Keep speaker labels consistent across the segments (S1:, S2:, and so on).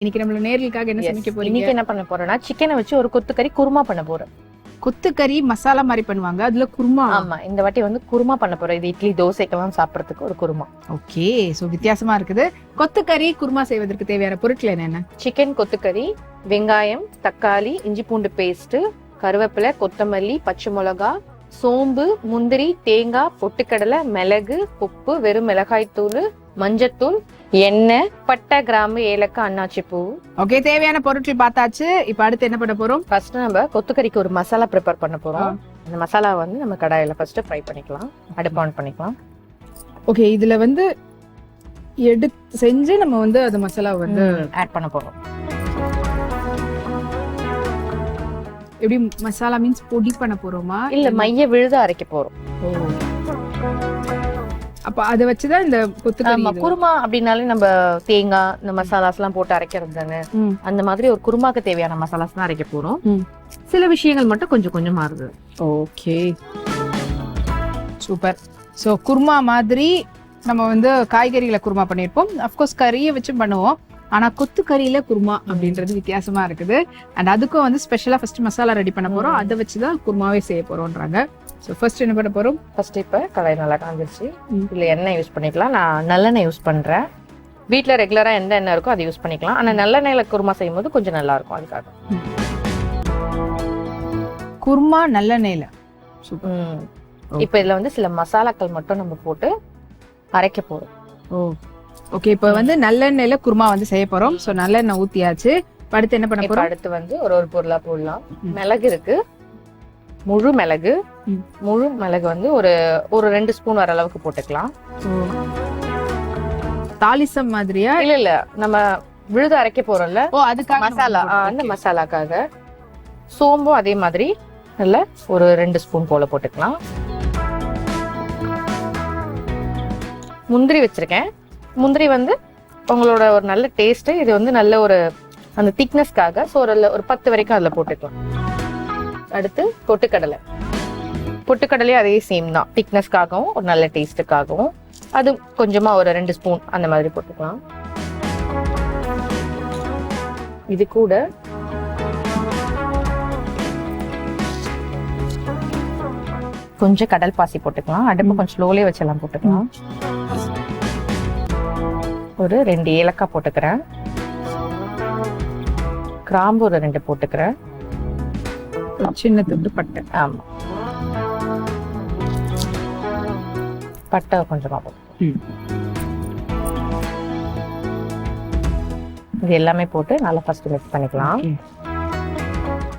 S1: இன்னைக்கு நம்மள நேர்களுக்காக என்ன சமைக்க போறீங்க?
S2: இன்னைக்கு என்ன பண்ண போறேன்னா சிக்கனை வச்சு ஒரு கொத்துக்கறி குருமா பண்ண போறேன்.
S1: கொத்துக்கறி மசாலா மாதிரி பண்ணுவாங்க, அதுல குருமா.
S2: ஆமா, இந்த வாட்டி வந்து குருமா பண்ண போறேன். இது இட்லி தோசைக்கெல்லாம் சாப்பிடறதுக்கு ஒரு குருமா.
S1: ஓகே, சோ வித்தியாசமா இருக்குது. கொத்துக்கறி குருமா செய்வதற்கு தேவையான பொருட்கள் என்னென்ன?
S2: சிக்கன் கொத்துக்கறி, வெங்காயம், தக்காளி, இஞ்சி பூண்டு பேஸ்ட், கருவேப்பிலை, கொத்தமல்லி, பச்சை மிளகா, சோம்பு, முந்திரி, தேங்காய், பொட்டுக்கடலை, மிளகு, உப்பு, வெறும் மிளகாய் தூள், மஞ்சத்தூள், எண்ணெய், பட்டை, கிராம்பு, ஏலக்காய், அன்னாச்சி பூ.
S1: ஓகே, தேவையான பொருட்கள் பார்த்தாச்சு. இப்ப அடுத்து என்ன பண்ண போறோம்?
S2: ஃபர்ஸ்ட் நம்ம கொத்துக்கறிக்கு ஒரு மசாலா ப்ரிப்பேர் பண்ண போறோம். அந்த மசாலா வந்து நம்ம கடாயில ஃபர்ஸ்ட் ஃப்ரை பண்ணிக்கலாம். அடுப்பு ஆன் பண்ணிக்கலாம்.
S1: ஓகே, இதுல வந்து செஞ்சு நம்ம வந்து அது மசாலா வந்து
S2: ஆட் பண்ண போறோம்.
S1: எப்படி மசாலா மீன்ஸ் பொடி பண்ண போறோமா?
S2: இல்ல, மைய விழுத அரைக்க போறோம்.
S1: அப்ப அதை வச்சுதான் இந்த கொத்துக்கறி.
S2: குருமா அப்படின்னாலே நம்ம தேங்காய் இந்த மசாலாஸ் எல்லாம் போட்டு அரைக்கிறது தானே. அந்த மாதிரி ஒரு குருமாக்கு தேவையான மசாலாஸ் தான் அரைக்க போறோம். சில விஷயங்கள் மட்டும் கொஞ்சம் கொஞ்சம் மாறுது.
S1: Okay, super. சோ குருமா மாதிரி நம்ம வந்து காய்கறிகளை குருமா பண்ணிருப்போம். அப்கோர்ஸ் கறியை வச்சு பண்ணுவோம், ஆனா கொத்துக்கறியில குருமா அப்படின்றது வித்தியாசமா இருக்குது. அண்ட் அதுக்கும் வந்து ஸ்பெஷலா ஃபர்ஸ்ட் மசாலா ரெடி பண்ண போறோம். அதை வச்சுதான் குருமாவே செய்ய போறோம்ன்றாங்க. ஸோ ஃபர்ஸ்ட் என்ன பண்ண போறோம்?
S2: ஃபர்ஸ்ட் இப்போ கடாய் நல்லா காஞ்சிருச்சு. இல்லை எண்ணெய் யூஸ் பண்ணிக்கலாம். நான் நல்லெண்ணெய் யூஸ் பண்றேன். வீட்டில் ரெகுலரா எந்த எண்ணெய் இருக்கோ அதை யூஸ் பண்ணிக்கலாம். ஆனால் நல்லெண்ணெயில குருமா செய்யும் போது கொஞ்சம் நல்லா இருக்கும். அதுக்காக
S1: குருமா நல்லெண்ணெயில.
S2: இப்போ இதுல வந்து சில மசாலாக்கள் மட்டும் நம்ம போட்டு அரைக்க போறோம்.
S1: ஓகே, இப்போ வந்து நல்லெண்ணெயில குருமா வந்து செய்ய போறோம். ஸோ நல்லெண்ணெய் ஊத்தியாச்சு. அடுத்து என்ன பண்ண போறோம்?
S2: அடுத்து வந்து ஒரு பொருளா போடலாம். மிளகு இருக்கு, முழு மிளகு. முழு மிளகு வந்து ஒரு 2 ஸ்பூன் வர அளவுக்கு போட்டுக்கலாம்.
S1: தாளிசம் மாதிரியா?
S2: இல்ல, நம்ம விழுது அரைக்க போறோம்ல.
S1: அதுக்காக
S2: மசாலா, அந்த மசாலாக்காக. சோம்பும் அதே மாதிரி நல்ல ஒரு 2 ஸ்பூன் போல போட்டுக்கலாம். முந்திரி வச்சிருக்கேன். முந்திரி வந்து உங்களோட ஒரு நல்ல டேஸ்ட். இது வந்து நல்ல ஒரு அந்த திக்னஸ்க்காக. ஸோ ஒரு 10 வரைக்கும் அதில் போட்டுக்கலாம். அடுத்து பொட்டுக்கடலை. பொட்டுக்கடலையும் அதே சேம் தான், திக்னஸ்க்காகவும் ஒரு நல்ல டேஸ்ட்டுக்காகவும். அது கொஞ்சமா ஒரு 2 ஸ்பூன் அந்த மாதிரி போட்டுக்கலாம். இது கூட கொஞ்சம் கடல் பாசி போட்டுக்கலாம். அடுப்பு கொஞ்சம் ஸ்லோலே வச்செல்லாம் போட்டுக்கலாம். ஒரு 2 ஏலக்காய் போட்டுக்கிறேன். கிராம்பு ஒரு 2 போட்டுக்கிறேன்.
S1: சின்ன துண்டு பட்டை.
S2: ஆமா, பட்டை கொஞ்சமா போட்டு இது எல்லாமே போட்டு நல்லா ஃபர்ஸ்ட் மிக்ஸ் பண்ணிக்கலாம்.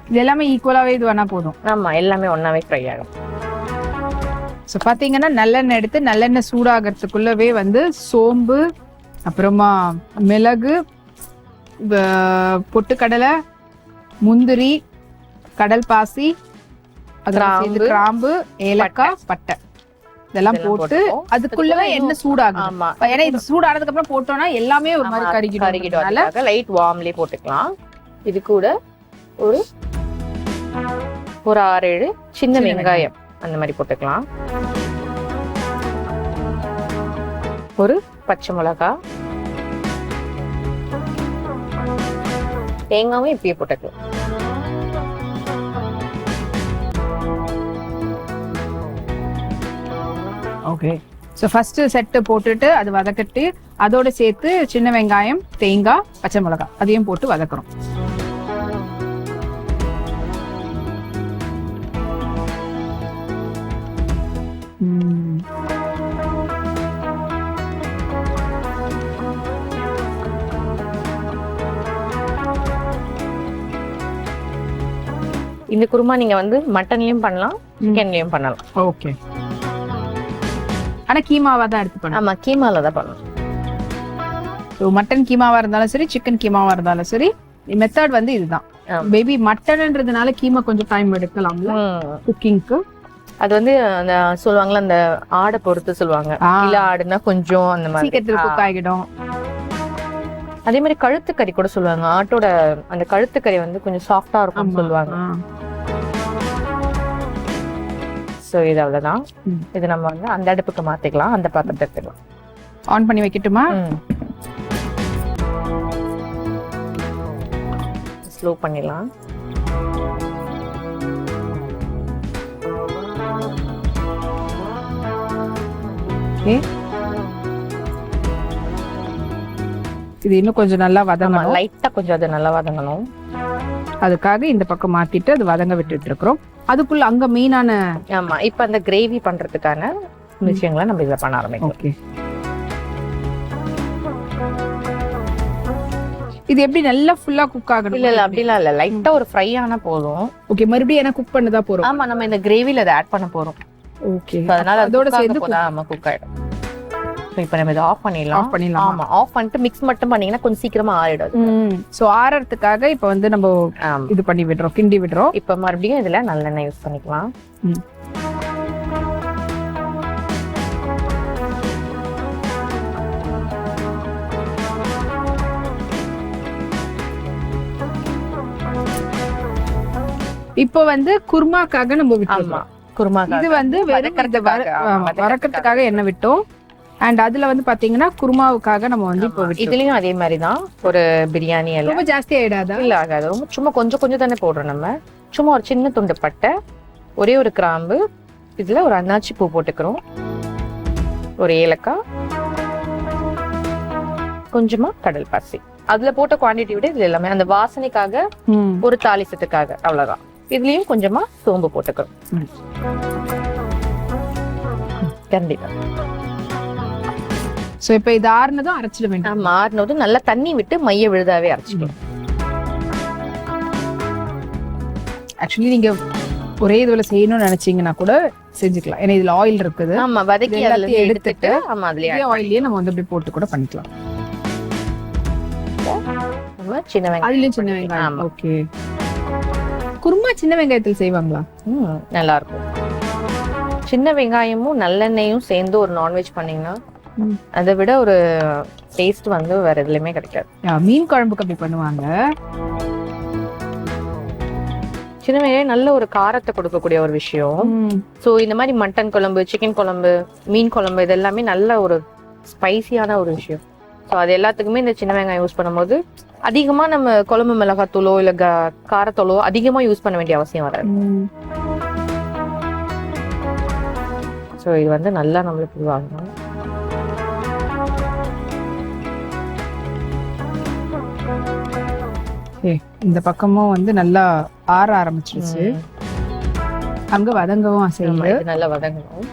S1: இது எல்லாமே ஈக்குவலாவே இது வேணா போதும்.
S2: ஆமா, எல்லாமே ஒன்னாவே ஃப்ரை ஆகும்.
S1: ஸோ பாத்தீங்கன்னா நல்லெண்ணெய் எடுத்து நல்லெண்ணெய் சூடாகிறதுக்குள்ளவே வந்து சோம்பு, அப்புறமா மிளகு, பொட்டுக்கடலை, முந்திரி, கடல் பாசி, கிராம்பு, ஏலக்காய், பட்டை இதெல்லாம் போட்டு அதுக்குள்ளவே எண்ணெய் சூடாகும். ஏன்னா இது சூடானதுக்கு அப்புறம் போட்டோம்னா எல்லாமே ஒரு மாதிரி கருகிடும்.
S2: லைட் வார்ம்லயே போட்டுக்கலாம். இது கூட ஒரு 6-7 சின்ன வெங்காயம் அந்த மாதிரி போட்டுக்கலாம். ஒரு பச்சை மிளகாய், தேங்காவும் இப்பயே போட்டுக்கலாம்.
S1: ஓகே, ஸோ ஃபர்ஸ்ட் செட்டு போட்டுட்டு அது வதக்கிட்டு அதோட சேர்த்து சின்ன வெங்காயம், தேங்காய், பச்சை மிளகாய் அதையும் போட்டு வதக்குறோம்.
S2: இந்த குருமா நீங்க வந்து மட்டன்லயும் பண்ணலாம், சிக்கன்லயும் பண்ணலாம்.
S1: ஓகே, ஆனா கீமாவா தான் எடுத்து பண்ணலாம்.
S2: ஆமா, கீமால தான் பண்ணலாம்.
S1: ஸோ மட்டன் கீமாவா இருந்தாலும் சரி, சிக்கன் கீமாவா இருந்தாலும் சரி, மெத்தட் வந்து இதுதான். பேபி மட்டன்ன்றதுனால கீமா கொஞ்சம் டைம் எடுக்கலாம்ல குக்கிங்க்கு.
S2: அது வந்து அந்த சொல்லுவாங்கல்ல, அந்த ஆடை பொறுத்து சொல்லுவாங்க. இல்ல ஆடுனா கொஞ்சம் அந்த மாதிரி
S1: சீக்கிரத்துல குக் ஆகிடும்.
S2: அதே மாதிரி கழுத்துக்கறி கூட சொல்லுவாங்க. ஆட்டோட அந்த கழுத்துக்கறி வந்து கொஞ்சம் சாஃப்டா இருக்கும் சொல்லுவாங்க. ஸோ இது அவ்வளவுதான். இது நம்ம வந்து அந்த அடுப்புக்கு மாத்திக்கலாம், அந்த பாத்திரத்தை எடுத்துக்கலாம்.
S1: ஆன் பண்ணி வைக்கட்டுமா?
S2: ஸ்லோ பண்ணிடலாம்.
S1: ஓகே, இது இன்னும் கொஞ்சம் நல்லா வதங்கணும்.
S2: லைட்டா கொஞ்சம் அது நல்லா வதங்கணும்.
S1: அதுக்காக இந்த பக்கம் மாத்திட்டு அது வதங்க விட்டுட்டு இருக்கிறோம். அதுக்குள்ள அங்க மெயினான
S2: ஆமா, இப்ப அந்த கிரேவி பண்றதுக்கான விஷயங்களை நம்ம இதுல பண்ண ஆரம்பிக்கலாம்.
S1: ஓகே, இது எப்படி நல்லா ஃபுல்லா குக் ஆகணும்?
S2: இல்ல அப்படிலாம் இல்ல, லைட்டா ஒரு ஃப்ரை ஆனா போதும்.
S1: ஓகே, மறுபடியும் என்ன குக் பண்ணதா போறோம்?
S2: ஆமா, நம்ம இந்த கிரேவில அதை ஆட் பண்ண போறோம்.
S1: ஓகே,
S2: அதனால
S1: அதோட
S2: அதோட
S1: சேர்ந்து
S2: சேர்ந்து ஆமா குக் ஆயிடும். இப்போ நம்ம இதை ஆஃப் பண்ணிடலாம்.
S1: ஆஃப் பண்ணிடலாம்.
S2: ஆமா, ஆஃப் பண்ணிட்டு மிக்ஸ் மட்டும் பண்ணீங்கன்னா கொஞ்சம் சீக்கிரமா ஆறிடும்.
S1: சோ ஆறறதுக்காக இப்போ வந்து நம்ம இது பண்ணி விடுறோம், கிண்டி விடுறோம்.
S2: இப்போ மறுபடியும் இதுல நல்லெண்ணெய் யூஸ் பண்ணிக்கலாம்.
S1: இப்போ வந்து குருமாக்காக நம்ம விட்டுறோம்.
S2: குருமா
S1: இது வந்து வதக்கிறதுக்காக எண்ணெய் விட்டோம். அண்ட் அதுல வந்து பாத்தீங்கன்னா குருமாவுக்காக நம்ம வந்து இப்போ
S2: இதுலயும் அதே மாதிரி தான். ஒரு பிரியாணி எல்லாம்
S1: ரொம்ப ஜாஸ்தி ஆயிடாதா?
S2: இல்ல ஆகாது, ரொம்ப சும்மா கொஞ்சம் கொஞ்சம் தானே போடுறோம் நம்ம. சும்மா ஒரு சின்ன துண்டு பட்டை, ஒரே ஒரு கிராம்பு, இதுல ஒரு அன்னாச்சி பூ போட்டுக்கிறோம், ஒரு ஏலக்காய், கொஞ்சமா கடல் பாசி. அதுல போட்ட குவான்டிட்டி விட இதுல எல்லாமே அந்த வாசனைக்காக, ஒரு தாளிசத்துக்காக, அவ்வளவுதான். இதுலயும் கொஞ்சமா சோம்பு போட்டுக்கிறோம். கண்டிப்பா.
S1: சோ இப்போ இது ஆறுனதும் அரைச்சிட வேண்டாம்.
S2: ஆறுனதும் நல்லா தண்ணி விட்டு மைய விழுதாவே அரைச்சிக்கணும்.
S1: ஆக்சுவலி நீங்க ஒரே இதுல செய்யணும்னு நினைச்சீங்கன்னா கூட செஞ்சுக்கலாம். ஏன்னா இதுல ஆயில் இருக்குது.
S2: ஆமா, வதக்கி அதெல்லாம் எடுத்துட்டு ஆமா அதுலயே
S1: ஆயிலே நம்ம வந்து இப்படி போட்டு கூட பண்ணிக்கலாம்.
S2: நம்ம சின்ன வெங்காயம்,
S1: அதுலயும் சின்ன வெங்காயம். ஓகே, குருமா சின்ன வெங்காயத்தில் செய்வாங்களா?
S2: நல்லா இருக்கும். சின்ன வெங்காயமும் நல்லெண்ணெயும் சேர்ந்து ஒரு நான்வெஜ் பண்ணீங்கன்னா அதை விட ஒரு டேஸ்ட் வந்து வேற எதுலயுமே கிடைக்காது.
S1: மீன் குழம்புக்கு அப்படி பண்ணுவாங்க.
S2: சின்ன வெங்காயம் நல்ல ஒரு காரத்தை கொடுக்கக்கூடிய ஒரு விஷயம். சோ இந்த மாதிரி மட்டன் குழம்பு, சிக்கன் குழம்பு, மீன் குழம்பு, இது எல்லாமே நல்ல ஒரு ஸ்பைசியான ஒரு விஷயம். ஸோ அது எல்லாத்துக்குமே இந்த சின்ன வெங்காயம் யூஸ் பண்ணும்போது அதிகமா நம்ம குழம்பு மிளகாத்தூளோ இல்ல காரத்தூளோ அதிகமா யூஸ் பண்ண வேண்டிய அவசியம் வராது. ஸோ இது வந்து நல்லா நம்மளுக்கு வாங்கணும்.
S1: இந்த பக்கமும் வந்து நல்லா ஆற ஆரம்பிச்சிருச்சு. அங்க வதங்கவும் செய்யுது.
S2: நல்லா வதங்கணும்.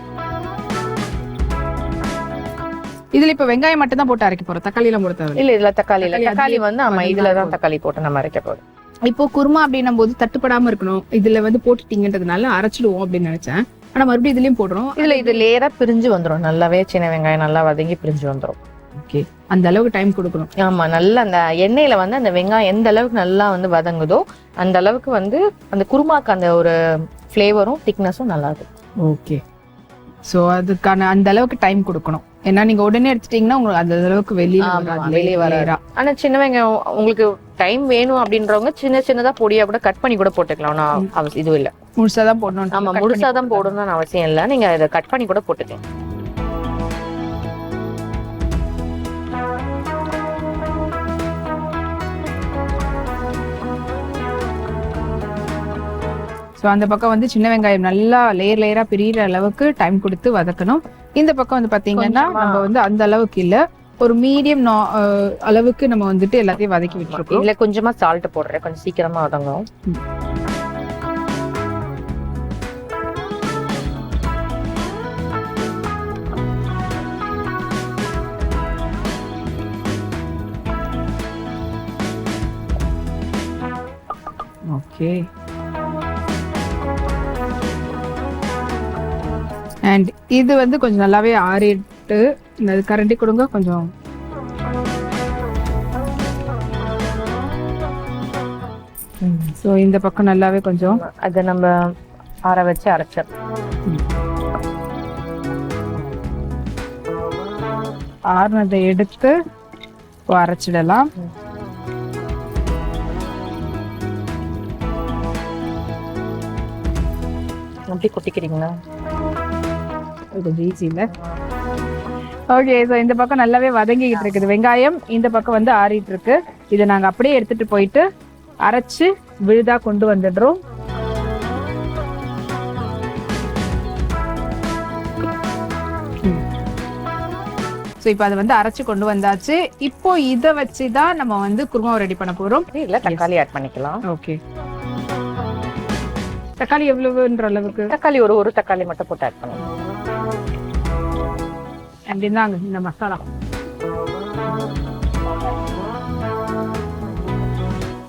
S1: இதுல இப்ப வெங்காயம் மட்டும் தான் போட்டு அரைக்க போறோம், தக்காளி எல்லாம் போட தேவை
S2: இல்ல. இதுல தக்காளி இல்ல, தக்காளி வந்து ஆமா இதுலதான் தக்காளி போட்டு நம்ம அரைக்க போறோம்.
S1: இப்போ குருமா அப்படின்னும் போது தட்டுப்படாம இருக்கணும், இதுல வந்து போட்டுட்டீங்கன்றதுனால அரைச்சிடுவோம் அப்படின்னு நினைச்சேன். ஆனா மறுபடியும் இதுலயும் போடுறோம்.
S2: இது லேயரா பிரிஞ்சு வந்துடும். நல்லாவே சின்ன வெங்காயம் நல்லா வதங்கி பிரிஞ்சு வந்துடும்.
S1: ஓகே, அந்த அளவுக்கு டைம் கொடுக்கணும்.
S2: ஆமா, நல்லா அந்த எண்ணெயில வந்து அந்த வெங்காயம் எந்த அளவுக்கு நல்லா வந்து வதங்குதோ அந்த அளவுக்கு வந்து அந்த குருமாக்கு அந்த ஒரு ஃபிளேவரும் திக்னஸும் நல்லா இருக்கும்.
S1: ஓகே, சோ அதுக்கான அந்த அளவுக்கு டைம் கொடுக்கணும். ஏன்னா நீங்க உடனே எடுத்துட்டீங்கன்னா உங்களுக்கு அந்த அளவுக்கு வெளியே வராது.
S2: ஆனா சின்ன வெங்காயம் உங்களுக்கு டைம் வேணும் அப்படின்றவங்க சின்ன சின்னதா பொடியா கூட கட் பண்ணி கூட போட்டுக்கலாம். இது இல்ல
S1: முழுசாதான் போடணும்.
S2: ஆமா, முழுசாதான் போடணும்னு அவசியம் இல்ல, நீங்க இதை கட் பண்ணி கூட போட்டுக்கலாம்.
S1: ஸோ அந்த பக்கம் வந்து சின்ன வெங்காயம் நல்லா லேயரா பிரியிற அளவுக்கு டைம் கொடுத்து வதக்கணும். இந்த பக்கம் வந்து பாத்தீங்கன்னா நம்ம வந்து அந்த அளவுக்கு இல்ல, ஒரு மீடியம் அளவுக்கு நம்ம வந்துட்டு எல்லாத்தையும் வதக்கி விட்டுருக்கோம்.
S2: இதுல கொஞ்சமா சால்ட் போடுறேன், கொஞ்சம் சீக்கிரமா வதங்கும்.
S1: ஓகே, அண்ட் இது வந்து கொஞ்சம் நல்லாவே ஆறிட்டு இந்த கரண்டி கொடுங்க கொஞ்சம். ஸோ இந்த பக்கம் நல்லாவே கொஞ்சம்
S2: அதை நம்ம ஆற வச்சு அரைச்சோம்.
S1: ஆறுனதை எடுத்து அரைச்சிடலாம்.
S2: அப்படி கொட்டிக்கிறீங்களா?
S1: கொஞ்சம் ஈஸி இல்ல. ஓகே, ஸோ இந்த பக்கம் நல்லாவே வதங்கிக்கிட்டு இருக்குது வெங்காயம், இந்த பக்கம் வந்து ஆறிட்டு இருக்கு. இதை நாங்க அப்படியே எடுத்துட்டு போயிட்டு அரைச்சு விழுதா கொண்டு வந்துடுறோம். ஸோ இப்போ அதை வந்து அரைச்சு கொண்டு வந்தாச்சு. இப்போ இதை வச்சுதான் நம்ம வந்து குருமாவை ரெடி பண்ண போறோம்.
S2: இல்ல தக்காளி ஆட் பண்ணிக்கலாம்.
S1: ஓகே, தக்காளி எவ்வளவுன்ற அளவுக்கு?
S2: தக்காளி ஒரு தக்காளி மட்டும் போட்டு ஆட் பண்ணுங்க.
S1: அப்படின்னாங்க இந்த மசாலா.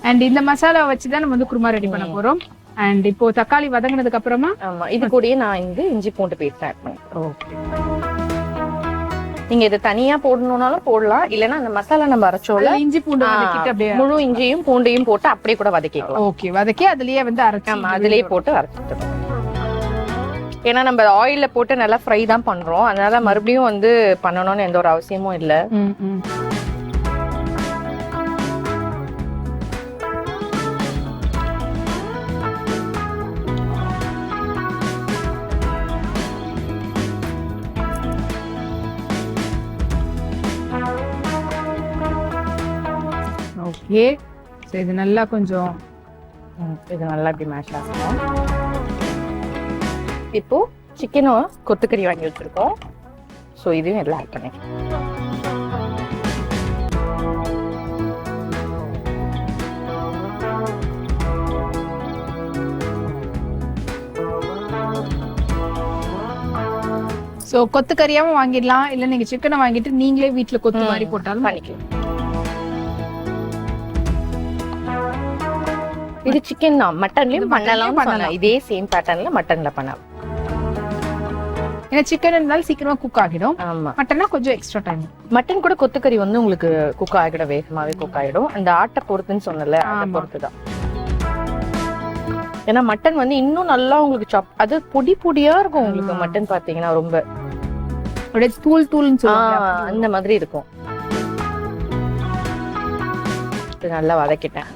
S1: அண்ட் இந்த மசாலா வச்சுதான் நம்ம வந்து குருமா ரெடி பண்ண போறோம். அண்ட் இப்போ தக்காளி வதங்கினதுக்கு அப்புறமா
S2: ஆமா இது கூடயே நான் இந்த இஞ்சி பூண்டு பேஸ்ட் ஆட் பண்ணிக்கிறேன்.
S1: ஓகே,
S2: நீங்க இதை தனியா போடணும்னாலும் போடலாம், இல்லைன்னா அந்த மசாலா நம்ம அரைச்சோம்ல
S1: இஞ்சி பூண்டு வதக்கிட்டு அப்படியே
S2: முழு இஞ்சியும் பூண்டையும் போட்டு அப்படியே கூட வதக்கிக்கலாம்.
S1: ஓகே, வதக்கி அதுலயே வந்து அரைச்சு
S2: ஆமா அதுலயே போட்டு அரைச்சிட்டு. ஏன்னா நம்ம ஆயில்ல போட்டு நல்லா ஃப்ரை தான் பண்றோம், அதனால மறுபடியும் வந்து பண்ணணும்னு எந்த ஒரு அவசியமும் இல்ல.
S1: ஓகே, சோ இது நல்லா கொஞ்சம்
S2: இது நல்லா இப்படி மேஷ் ஆகணும். இப்போ சிக்கனும் கொத்துக்கறி வாங்கி வச்சிருக்கோம், ஸோ இதையும் எல்லாம் ஆட் பண்ணிக்கலாம்.
S1: சோ கொத்துக்கறியாவும் வாங்கிடலாம், இல்ல நீங்க சிக்கனை வாங்கிட்டு நீங்களே வீட்டுல கொத்து மாதிரி போட்டாலும்
S2: பண்ணிக்கலாம். இது சிக்கன் தான், மட்டன்லயும் பண்ணலாம். இதே சேம் பேட்டர்ன்ல மட்டன்ல பண்ணலாம்.
S1: ஏன்னா சிக்கன் இருந்தாலும் சீக்கிரமா குக் ஆகிடும்.
S2: ஆமா,
S1: மட்டன்னா கொஞ்சம் எக்ஸ்ட்ரா டைம்.
S2: மட்டன் கூட கொத்துக்கறி வந்து உங்களுக்கு குக் ஆகிடும், வேகமாவே குக் ஆகிடும். அந்த ஆட்டை பொறுத்துன்னு சொன்னல, அதை பொறுத்துதான். ஏன்னா மட்டன் வந்து இன்னும் நல்லா உங்களுக்கு அது பொடி பொடியா இருக்கும் உங்களுக்கு. மட்டன் பாத்தீங்கன்னா ரொம்ப
S1: அப்படியே தூள் தூள்னு சொல்லுவாங்க,
S2: அந்த மாதிரி இருக்கும். நல்லா வதக்கிட்டேன்.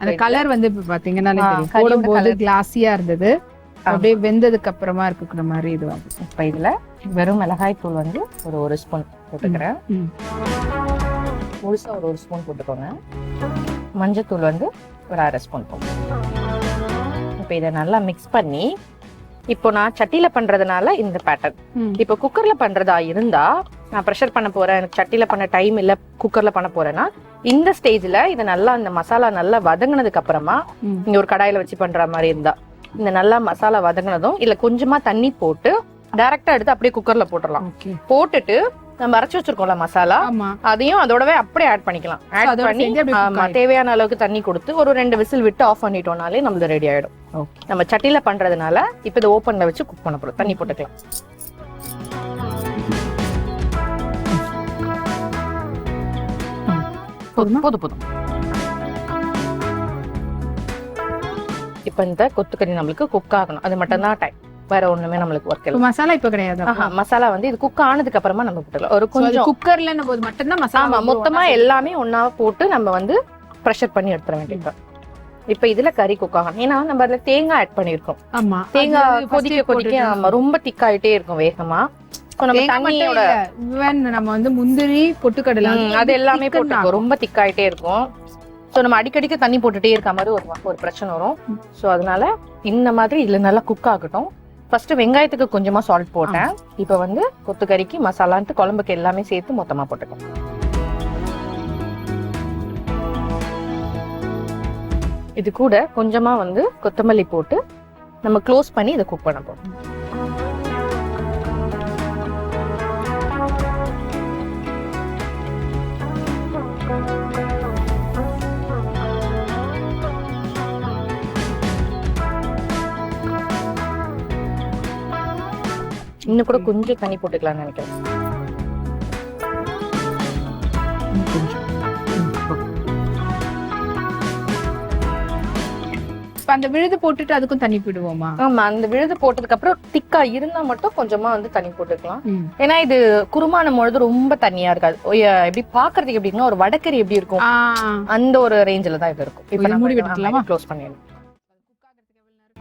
S1: அந்த கலர் வந்து இப்ப பாத்தீங்கன்னா போடும்போது கிளாஸியா இருந்தது, அப்படியே வெந்ததுக்கு அப்புறமா இருக்கிற மாதிரி இது வந்து.
S2: இப்ப இதுல வெறும் மிளகாய் தூள் வந்து ஒரு ஸ்பூன் போட்டுக்கிறேன். முழுசா ஒரு ஸ்பூன் போட்டுக்கோங்க. மஞ்சத்தூள் வந்து ஒரு 1/2 ஸ்பூன் போட்டுக்கோங்க. இப்ப இதை நல்லா மிக்ஸ் பண்ணி, இப்போ நான் சட்டியில பண்றதுனால இந்த பேட்டர்ன். இப்போ குக்கர்ல பண்றதா இருந்தா, நான் ப்ரெஷர் பண்ண போறேன், எனக்கு சட்டியில பண்ண டைம் இல்ல, குக்கர்ல பண்ண போறேன்னா இந்த ஸ்டேஜ்ல இதை நல்லா அந்த மசாலா நல்லா வதங்கினதுக்கு அப்புறமா, இங்க ஒரு கடாயில வச்சு பண்ற மாதிரி இருந்தா இந்த நல்லா மசாலா வதங்கினதும் இல்ல கொஞ்சமா தண்ணி போட்டு டைரக்டா எடுத்து அப்படியே குக்கர்ல போட்டுடலாம். போட்டுட்டு நம்ம அரைச்சு வச்சிருக்கோம்ல மசாலா, அதையும் அதோடவே அப்படியே ஆட் பண்ணிக்கலாம். ஆட் பண்ணி தேவையான அளவுக்கு தண்ணி கொடுத்து ஒரு 2 விசில் விட்டு ஆஃப் பண்ணிட்டோம்னாலே நம்மளுக்கு ரெடி ஆயிடும். நம்ம சட்டியில பண்றதுனால இப்ப இதை ஓப்பன்ல வச்சு குக் பண்ண போறோம். தண்ணி போட்டுக்கலாம். போதும். இப்ப இந்த கொத்துக்கறி நம்மளுக்கு குக் ஆகணும், அது மட்டும் தான் டைம், வேற ஒண்ணுமே நம்மளுக்கு ஒர்க் இல்ல.
S1: மசாலா இப்ப கிடையாது.
S2: மசாலா வந்து இது குக் ஆனதுக்கு அப்புறமா நம்ம போட்டுக்கலாம். ஒரு கொஞ்சம்
S1: குக்கர்ல போது மட்டும் தான் மசாலா
S2: மொத்தமா எல்லாமே ஒண்ணா போட்டு நம்ம வந்து ப்ரெஷர் பண்ணி எடுத்துற வேண்டியது. இப்ப இதுல கறி குக் ஆகணும், ஏன்னா நம்ம அதுல தேங்காய் ஆட் பண்ணிருக்கோம். தேங்காய் கொதிக்க ரொம்ப திக்காயிட்டே இருக்கும் வேகமா.
S1: நம்ம வந்து முந்திரி பொட்டுக்கடலை
S2: அது எல்லாமே போட்டு ரொம்ப திக்காயிட்டே இருக்கும். சோ நம்ம அடிக்கடிக்கு தண்ணி போட்டுட்டே இருக்க மாதிரி ஒரு பிரச்சனை வரும். சோ அதனால இந்த மாதிரி இதுல நல்லா குக் ஆகட்டும். ஃபர்ஸ்ட் வெங்காயத்துக்கு கொஞ்சமா சால்ட் போட்டேன். இப்ப வந்து கொத்துக்கறிக்கு மசாலான்ட்டு குழம்புக்கு எல்லாமே சேர்த்து மொத்தமா போட்டுக்கோம். இது கூட கொஞ்சமா வந்து கொத்தமல்லி போட்டு நம்ம க்ளோஸ் பண்ணி இதை குக் பண்ண போறோம். இன்னும் கூட கொஞ்சம் தண்ணி போட்டுக்கலாம்னு நினைக்கிறேன்.
S1: அந்த விழுது போட்டுட்டு அதுக்கும் தண்ணி போடுவோமா?
S2: ஆமா, அந்த விழுது போட்டதுக்கு அப்புறம் திக்கா இருந்தா மட்டும் கொஞ்சமா வந்து தண்ணி போட்டுக்கலாம். ஏன்னா இது குருமானும் பொழுது ரொம்ப தண்ணியா இருக்காது. எப்படி பாக்குறதுக்கு எப்படின்னா ஒரு வடக்கறி எப்படி இருக்கும் அந்த ஒரு ரேஞ்சில தான் இது இருக்கும். இப்ப மூடி விட்டுக்கலாமா? க்ளோஸ் பண்ணிடலாம்.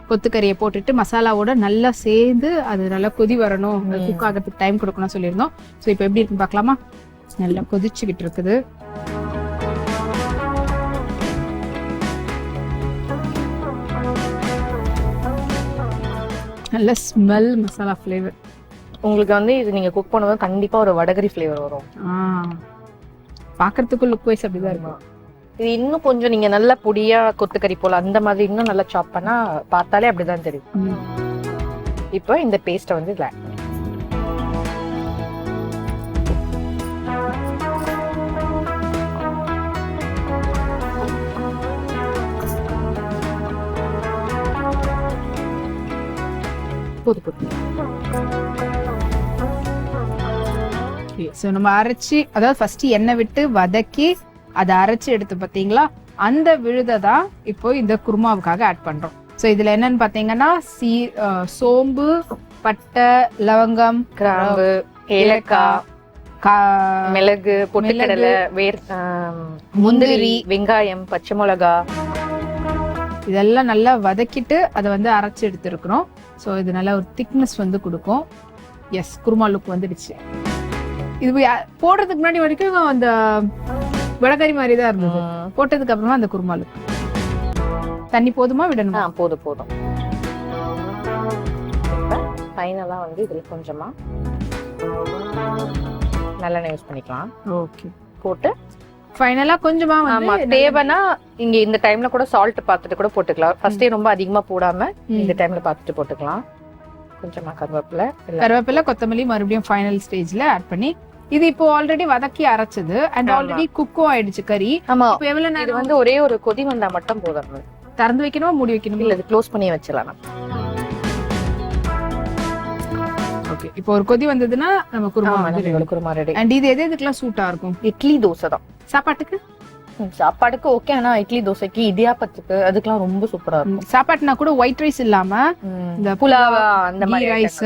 S1: கொத்துக்கறியை போட்டுட்டு மசாலாவோட நல்லா சேர்ந்து அது நல்லா கொதி வரணும், குக் ஆகிறதுக்கு டைம் கொடுக்கணும் சொல்லியிருந்தோம். ஸோ இப்போ எப்படி இருக்குன்னு பார்க்கலாமா? நல்லா கொதிச்சுக்கிட்டு இருக்குது. நல்ல ஸ்மெல் மசாலா ஃப்ளேவர்.
S2: உங்களுக்கு வந்து இது நீங்க குக் பண்ணும்போது கண்டிப்பா ஒரு வடகரி ஃப்ளேவர் வரும்.
S1: பாக்குறதுக்கு லுக் வைஸ் அப்படிதான் இருக்கும்.
S2: இது இன்னும் கொஞ்சம் நீங்க நல்லா பொடியா கொத்துக்கறி போல அந்த மாதிரி இன்னும் நல்லா சாப் பண்ணா பார்த்தாலே அப்படிதான் தெரியும். இப்போ இந்த பேஸ்ட்டை வந்து இதுல
S1: ஸோ நம்ம அரைச்சி, அதாவது ஃபர்ஸ்ட் எண்ணெய் விட்டு வதக்கி அதை அரைச்சி எடுத்து பார்த்தீங்களா, அந்த விழுதை தான் இப்போ இந்த குருமாவுக்காக ஆட் பண்றோம். ஸோ இதுல என்னன்னு பார்த்தீங்கன்னா சோம்பு, பட்டை, லவங்கம்,
S2: கிராம்பு, ஏலக்காய், மிளகு, பொட்டுக்கடலை, முந்திரி, வெங்காயம், பச்சை மிளகா,
S1: இதெல்லாம் நல்லா வதக்கிட்டு அதை வந்து அரைச்சி எடுத்துருக்கிறோம். ஸோ இது நல்லா ஒரு திக்னஸ் வந்து கொடுக்கும். எஸ், குருமா லுக் வந்துடுச்சு. இது போடுறதுக்கு முன்னாடி வரைக்கும் அந்த வடகறி மாதிரி தான் இருந்தது. போட்டதுக்கு அப்புறமா அந்த குருமா லுக். தண்ணி போதுமா விடணுமா?
S2: போதும். ஃபைனலா வந்து இதுல கொஞ்சமா நல்லெண்ணெய் யூஸ் பண்ணிக்கலாம்.
S1: ஓகே,
S2: போட்டு
S1: ஃபைனலா கொஞ்சமா வந்து
S2: தேவைன்னா இங்க இந்த டைம்ல கூட சால்ட் பார்த்துட்டு கூட போட்டுக்கலாம். ஃபர்ஸ்டே ரொம்ப அதிகமா போடாம இந்த டைம்ல பார்த்துட்டு போட்டுக்கலாம். கொஞ்சமா கருவேப்பிலை, கொத்தமல்லி மறுபடியும் ஃபைனல் ஸ்டேஜ்ல ஆட் பண்ணி, இது இப்போ ஆல்ரெடி வதக்கி அரைச்சது அண்ட் ஆல்ரெடி குக்கும் ஆயிடுச்சு கறி. ஆமா, இப்போ எவ்வளவு நேரம்? இது வந்து ஒரே ஒரு கொதி வந்தா மட்டும் போதும். திறந்து வைக்கணுமா மூடி வைக்கணுமா? இல்ல, இது க்ளோஸ் பண்ணி வச்சிடலாம்.
S1: ஓகே, இப்போ ஒரு கொதி வந்ததுன்னா நம்ம குருமா ரெடி. அண்ட் இது எதுக்கெல்லாம் சூட்டா இருக்கும்?
S2: இட்லி, தோசை தான். சாப்பாடுக்கு ஓகே, ஆனா இட்லி, தோசைக்கு, இடியாப்பத்துக்கு அதுக்கெல்லாம் ரொம்ப சூப்பரா இருக்கும்.
S1: சாப்பாட்டுனா கூட ஒயிட் ரைஸ் இல்லாம இந்த புலாவா, அந்த மாதிரி ரைஸ்,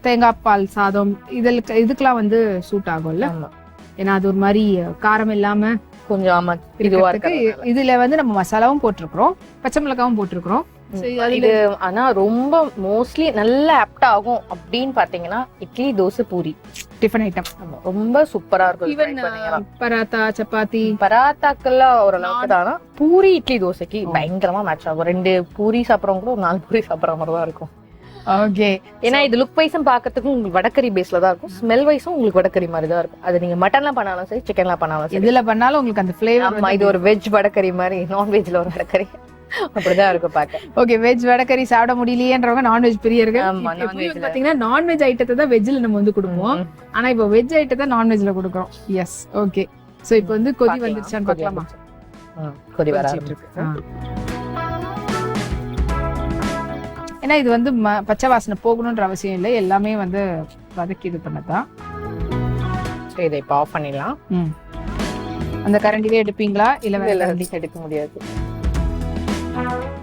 S1: தேங்காய் பால் சாதம், இதுக்கெல்லாம் வந்து சூட் ஆகும்ல. ஏன்னா அது ஒரு மாதிரி காரம் இல்லாம கொஞ்சம் இதுல வந்து நம்ம மசாலாவும் போட்டிருக்கிறோம், பச்சை மிளகாவும் போட்டிருக்கிறோம்.
S2: இது ஆனா ரொம்ப மோஸ்ட்லி நல்ல ஆப்ட் ஆகும் அப்படின்னு பாத்தீங்கன்னா இட்லி, தோசை, பூரி
S1: டிஃபன் ஐட்டம்
S2: ரொம்ப சூப்பரா இருக்கும்.
S1: ஈவன் பராத்தா, சப்பாத்தி,
S2: பராத்தாக்கெல்லாம் ஓரளவுக்கு தான். பூரி, இட்லி, தோசைக்கு பயங்கரமா மேட்ச் ஆகும். 2 பூரி சாப்பிடறவங்க கூட ஒரு 4 பூரி சாப்பிடற மாதிரி தான் இருக்கும்.
S1: ஓகே,
S2: ஏன்னா இது லுக் வைஸும் பாக்கிறதுக்கும் உங்களுக்கு வடக்கறி பேஸ்ல தான் இருக்கும். ஸ்மெல் வைஸும் உங்களுக்கு வடக்கறி மாதிரி தான் இருக்கும். அது நீங்க மட்டன்ல பண்ணாலும் சரி, சிக்கன்ல பண்ணாலும் சரி,
S1: எதுல பண்ணாலும் உங்களுக்கு அந்த ஃபிளேவர்.
S2: இது ஒரு வெஜ் வடக்கறி மாதிரி, நான்வெஜ்ல ஒரு வடக்கறி அப்படிதான் இருக்கும் பாக்க.
S1: ஓகே, வெஜ் வடக்கறி சாப்பிட முடியலையேன்றவங்க நான்வெஜ் பிரியர்கள். பாத்தீங்கன்னா நான்வெஜ் ஐட்டத்தை தான் வெஜ்ல நம்ம வந்து கொடுப்போம். ஆனா இப்போ வெஜ் ஐட்டத்தை நான்வெஜ்ல கொடுக்குறோம். S, okay. சோ இப்போ வந்து கொதி வந்துருச்சான்னு பார்க்கலாமா?
S2: கொதி வர ஆரம்பிச்சிருக்கு.
S1: ஏன்னா இது வந்து பச்சை வாசனை போகணும்ன்ற அவசியம் இல்லை, எல்லாமே வந்து வதக்கி இது பண்ணதான்.
S2: இதை இப்போ ஆஃப் பண்ணிடலாம்.
S1: அந்த கரண்டிலே எடுப்பீங்களா?
S2: இல்ல எடுக்க முடியாது.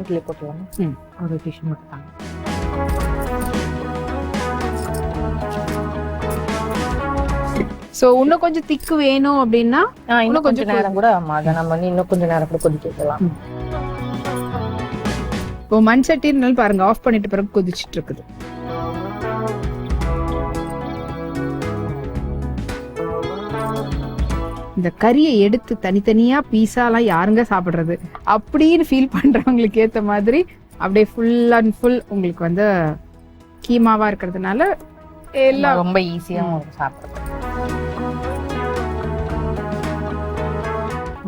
S2: இதுல போட்டுலாம் ஒரு டிஷ் மட்டும் தாங்க.
S1: சோ இன்னும் கொஞ்சம் திக்கு வேணும் அப்படின்னா
S2: இன்னும் கொஞ்சம் நேரம் கூட நம்ம வந்து இன்னும் கொஞ்சம் நேரம் கூட கொதிக்க வைக்கலாம்.
S1: இப்போ மண் சட்டினாலும் பாருங்க, ஆஃப் பண்ணிட்டு பிறகு கொதிச்சிட்டு இருக்குது. இந்த கறியை எடுத்து தனித்தனியா பீஸாலாம் யாருங்க சாப்பிடுறது அப்படின்னு ஃபீல் பண்றவங்களுக்கு ஏத்த மாதிரி அப்படியே ஃபுல் அண்ட் ஃபுல் உங்களுக்கு வந்து கீமாவா இருக்கிறதுனால எல்லாம்
S2: ரொம்ப ஈஸியா சாப்பிடுறது.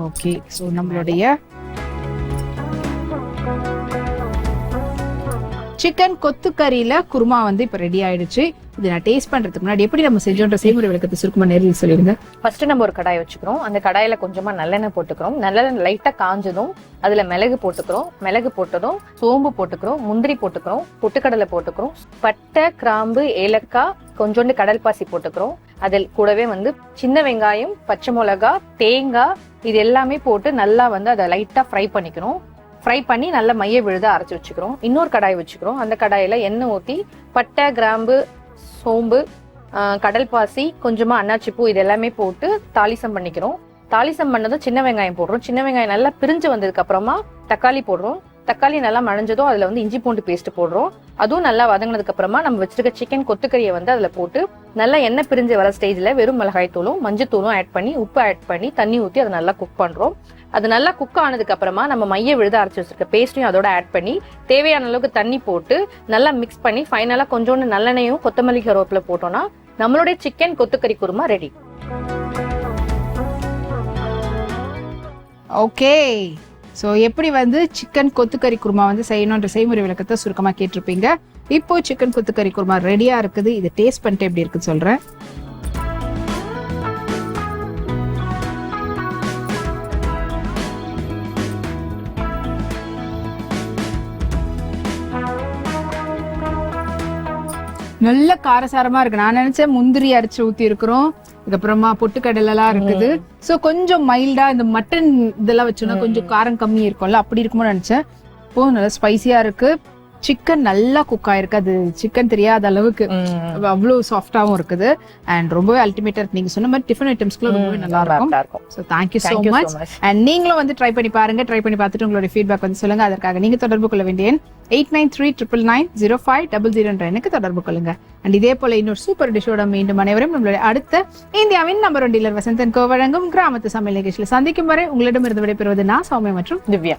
S1: ஓகே, ஸோ நம்மளுடைய சிக்கன் கொத்துக்கறியில குருமா வந்து இப்ப ரெடி ஆயிடுச்சு. இது நான் டேஸ்ட் பண்றதுக்கு முன்னாடி எப்படி நம்ம செஞ்சோன்ற செய்முறை விளக்கத்தை சுருக்கமா நேரில் சொல்லிடுங்க.
S2: ஃபர்ஸ்ட் நம்ம ஒரு கடாய் வச்சுக்கிறோம். அந்த கடாயில கொஞ்சமா நல்லெண்ணெய் போட்டுக்கிறோம். நல்லெண்ணெய் லைட்டா காஞ்சதும் அதுல மிளகு போட்டுக்கிறோம். மிளகு போட்டதும் சோம்பு போட்டுக்கிறோம், முந்திரி போட்டுக்கிறோம், பொட்டுக்கடலை போட்டுக்கிறோம், பட்டை, கிராம்பு, ஏலக்காய், கொஞ்சோண்டு கடல் பாசி போட்டுக்கிறோம். அதில் கூடவே வந்து சின்ன வெங்காயம், பச்சை மிளகா, தேங்காய், இது எல்லாமே போட்டு நல்லா வந்து அதை லைட்டா ஃப்ரை பண்ணிக்கணும். ஃப்ரை பண்ணி நல்லா மைய விழுத அரைச்சி வச்சுக்கிறோம். இன்னொரு கடாய் வச்சுக்கிறோம். அந்த கடாயில எண்ணெய் ஊற்றி பட்டை, கிராம்பு, சோம்பு, கடல் பாசி, கொஞ்சமா அன்னாச்சி பூ, இது எல்லாமே போட்டு தாளிசம் பண்ணிக்கிறோம். தாளிசம் பண்ணதும் சின்ன வெங்காயம் போடுறோம். சின்ன வெங்காயம் நல்லா பிரிஞ்சு வந்ததுக்கு அப்புறமா தக்காளி போடுறோம். தக்காளி நல்லா மழைஞ்சதும் அதுல வந்து இஞ்சி பூண்டு பேஸ்ட் போடுறோம். அதுவும் நல்லா வதங்கினதுக்கு அப்புறமா நம்ம வச்சிருக்க சிக்கன் கொத்துக்கறியை வந்து அதுல போட்டு நல்லா எண்ணெய் பிரிஞ்சு வர ஸ்டேஜ்ல வெறும் மிளகாய் தூளும் மஞ்சத்தூளும் ஆட் பண்ணி உப்பு ஆட் பண்ணி தண்ணி ஊற்றி அதை நல்லா குக் பண்றோம். அது நல்லா குக் ஆனதுக்கு அப்புறமா நம்ம மைய விழுத அரைச்சி வச்சிருக்க பேஸ்ட்டையும் அதோட ஆட் பண்ணி தேவையான அளவுக்கு தண்ணி போட்டு நல்லா மிக்ஸ் பண்ணி ஃபைனலா கொஞ்சோண்டு நல்லெண்ணையும் கொத்தமல்லி கருவேப்பிலை போட்டோம்னா நம்மளுடைய சிக்கன் கொத்துக்கறி குருமா ரெடி.
S1: ஓகே, ஸோ எப்படி வந்து சிக்கன் கொத்துக்கறி குருமா வந்து செய்யணுன்ற செய்முறை விளக்கத்தை சுருக்கமாக கேட்டிருப்பீங்க. இப்போ சிக்கன் கொத்துக்கறி குருமா ரெடியா இருக்குது. இது டேஸ்ட் பண்ணிட்டு எப்படி இருக்குன்னு சொல்றேன். நல்ல காரசாரமா இருக்கு. நான் நினைச்சேன் முந்திரி அரைச்சு ஊத்தி இருக்கிறோம், அதுக்கப்புறமா பொட்டுக்கடலை எல்லாம் இருக்குது. சோ கொஞ்சம் மைல்டா இந்த மட்டன் இதெல்லாம் வச்சோம்னா கொஞ்சம் காரம் கம்மி இருக்கும்ல, அப்படி இருக்குமோ நினைச்சேன். இப்போ நல்லா ஸ்பைசியா இருக்கு. சிக்கன் நல்லா குக் ஆயிருக்கு. அது சிக்கன் தெரியாத அளவுக்கு அவ்வளவு சாஃப்டாவும் இருக்குது. அண்ட் ரொம்பவே அல்டிமேட்டா இருக்கு. நீங்க சொன்ன மாதிரி டிஃபன் ஐட்டம்ஸ்க்குள்ள ரொம்பவே நல்லா இருக்கும். So thank you so much. And நீங்களும் வந்து ட்ரை பண்ணி பாருங்க. ட்ரை பண்ணி பார்த்துட்டு உங்களுடைய ஃபீட்பேக் வந்து சொல்லுங்க. அதற்காக நீங்க தொடர்பு கொள்ள வேண்டிய 8939990500 எனக்கு தொடர்பு கொள்ளுங்க. அண்ட் இதே போல இன்னொரு சூப்பர் டிஷோட மீண்டும் அனைவரும் நம்மளுடைய அடுத்த இந்தியாவின் நம்பர் 1 டீலர் வசந்தன் கோ வழங்கும் கிராமத்து சமையல் நிகழ்ச்சியில் சந்திக்கும் வரை உங்களிடம் இருந்து விடைபெறுவது நான் சௌமியா மற்றும்
S2: திவ்யா.